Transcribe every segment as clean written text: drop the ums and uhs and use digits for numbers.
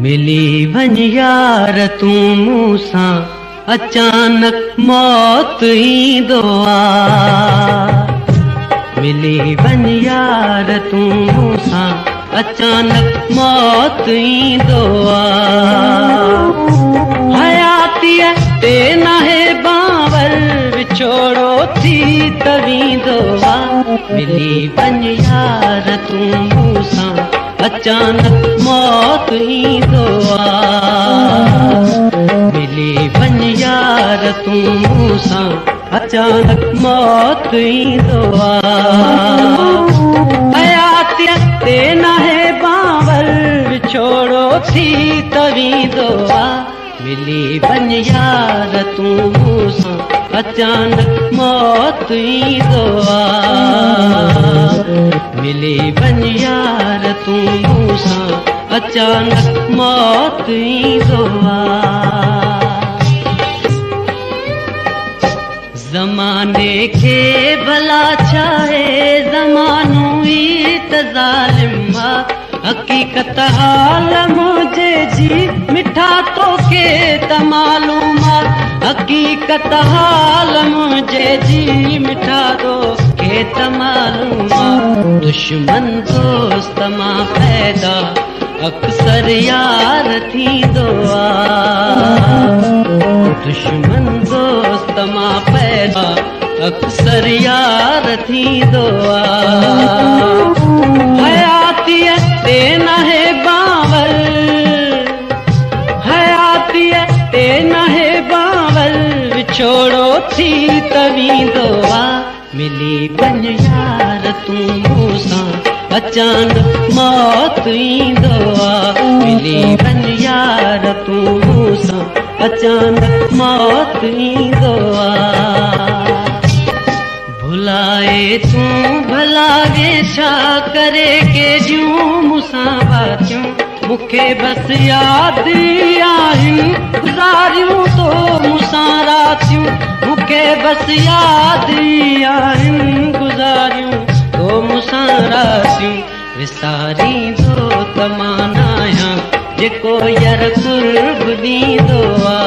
मिली वञ यार तूं मूंसां अचानक मौत ईंदो आ। मिली वञ यार तूं मूंसां अचानक मौत ईंदो आ। हयातीअ ते नाहे बांवर विछोड़ो थी त वींदो आ। मिली वञ यार तूं मूंसां अचानक मौत ईंदो आ। मिली वञ यार तूं मूंसां अचानक मौत ईंदो आ। हयातीअ ते नाहे बांवर विछोड़ो थी त वींदो आ। मिली वञ यार तूं मूंसां अचानक मौत ईंदो आ। मिली वञ यार तूं मूंसां अचानक मौत ईंदो आ। ज़माने खे भला छाहे ज़मानो ई त ज़ालिम आ। हक़ीक़त हाल मुंहिंजे जी मिठा तोखे त मालूम आ। हक़ीक़त हाल मुंहिंजे जी मिठा तोखे त मालूम आ। दुश्मन दोस्त मां पैदा अक्सर यार थींदो आ। दुश्मन दोस्त मां पैदा अक्सर यार थींदो आ। हयातीअ ते नाहे बांवर हयातीअ ते नाहे बांवर विछोड़ो थी त वींदो आ। मिली वञ यार तूं मूंसां अचानक मौत ईंदो आ। मिली वञ यार तूं मूंसां अचानक मौत ईंदो आ। भुलाए तूं भला वे छा करे के जूं मूंसां बातियूं मूंखे बस यादि आहिनि गुज़ारियूं तो मूंसां रातियूं। मूंखे बस यादि आहिनि गुज़ारियूं तो मूंसां रातियूं। विसारींदो त मां नाहियां जेको यार कुर्ब ॾींदो आ।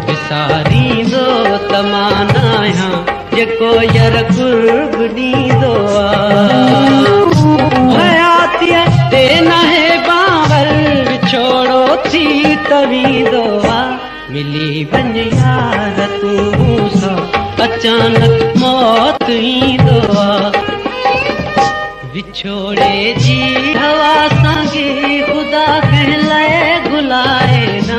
विसारींदो त मां नाहियां जेको यार कुर्ब ॾींदो आ। हयातीअ ते नाहे बांवर विछोड़ो थी त वींदो आ। मिली वञ यार तूं मूंसां अचानक मौत ईंदो आ। विछोड़े जी हवा सांगे ख़ुदा कंहिं लाइ घुलाए न।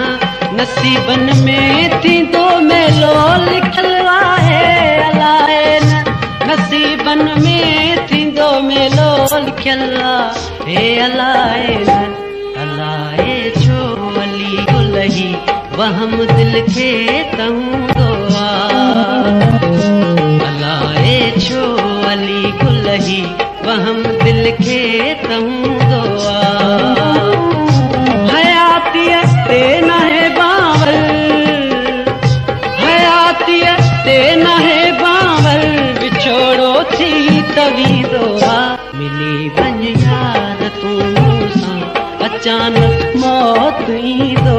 नसीबन में थींदो मेलो लिखल आहे अलाए न। नसीबन में थींदो मेलो लिखल आहे अलाए न। अलाए छो अली गुलही वहम दिल खे त हूंदो आ। अलाए छो अली गुलही वहम दिल खे त हूंदो आ। हयातीअ ते नाहे बांवर हयातीअ ते नाहे बांवर विछोड़ो थी त वींदो आ। मिली वञ यार तूं मूंसां अचानक मौत ईंदो